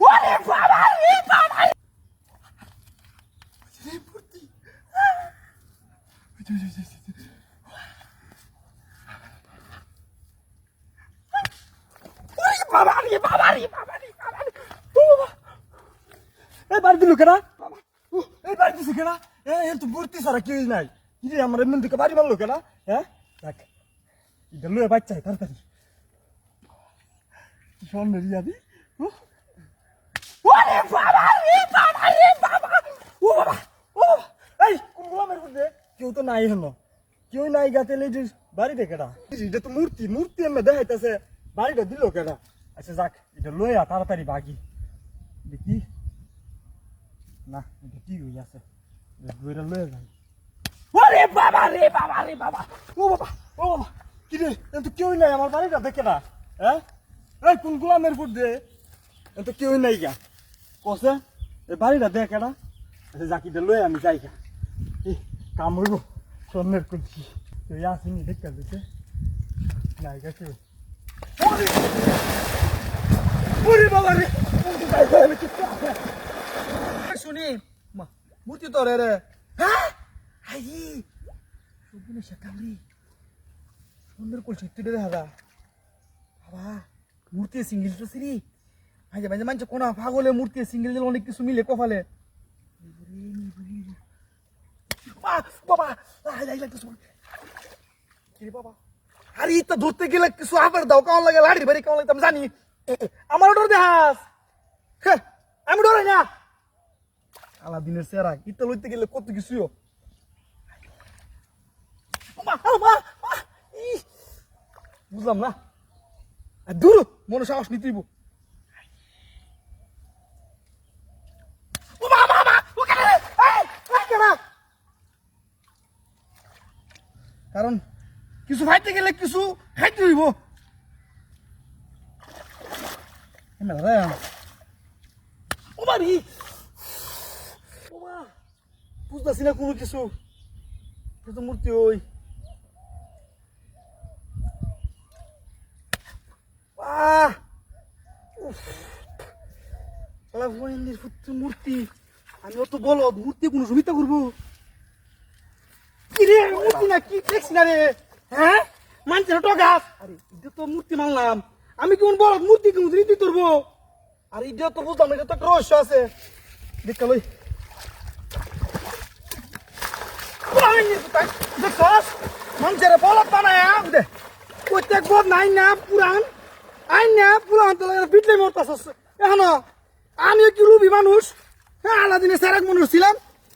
ওরে বাবা রে বাবা রে মূর্তি ওরে বাবা রে বাবা রে বাবা রে বাবা রে ও বাবা এই বাড়ি দিলু কেনা বাবা এই বাড়ি দিছে কেনা এর তো মূর্তি ছাড়া কেউ নাই কি রে আমার এমন দিকে বাড়ি মারলো কেনা হ্যাঁ দেখ এটা লয়ে বাচ্চা তাড়াতাড়ি সামনে রিয়াদি ওরে বাবা রে বাবা রে বাবা ও বাবা ও এই কোন গোলামের মধ্যে কেউ তো নাই হলো কেউ নাই গাতে লেজে বাড়ি দেখেটা এটা তো মূর্তি মূর্তি এমনি দেখাইতেছে বাড়িটা দিল কেটা আচ্ছা যাক এটা লইয়া তাড়াতাড়ি বাগি দেখি না এটা কি হয়ে আছে বইটা লয়ে যাই ওরে বাবা রে বাবা রে বাবা ও বাবা কি রে তো কেউ নাই আমার বাড়িটা দেখে না হ্যাঁ এই কোন গোলামের ফুট দে তো কেউ নাই গা কসে এই বাড়িটা দেখে না আচ্ছা জাকিটা লয়ে আমি যাই গা কাম হইব স্বর্ণের কুঞ্চি তুই আসিনি দেখতে দিতে নাই গা কেউ ওরে বাবা রে শুনি মূর্তি তো রে হ্যাঁ হাই সবগুলো শেখালি সুন্দর করছি তুই দেখা বাবা মূর্তি সিঙ্গেল তো সিরি মাঝে মাঝে মানছে কোনা পাগলে মূর্তি সিঙ্গেল দিলে অনেক কিছু মিলে কপালে বাবা বাবা আরে তো ধরতে গেলে কিছু আবার দাও কেমন লাগে লাড়ির বাড়ি কেমন লাগে আমি জানি আমার ডর দেখাস আমি ডরাই না আলাদিনের সেরা ইটা লইতে গেলে কত কিছু বুঝলাম না দূর মনে সাহস নিতেইব কারণ কিছু খাইতে গেলে কিছু খাইতে হইব বুঝতেছি না কোনো কিছু কিন্তু মূর্তি ওই মূর্তি আমি অত বল মূর্তি কোনো সুবিধা করবো মূর্তি না কি দেখছি না রে হ্যাঁ মানছে না টগাস আরে এটা তো মূর্তি মানলাম আমি কেমন বল মূর্তি কেমন রীতি করবো আর এটা তো বুঝলাম এটা তো একটা রহস্য আছে দেখতে লই মানুষের বলত বানায় দে প্রত্যেক বদ নাই না পুরান আইন না পুরান তো পিটলে মরতাস এখন আমি কি রুবি মানুষ হ্যাঁ আলাদিনে সেরাক মানুষ ছিলাম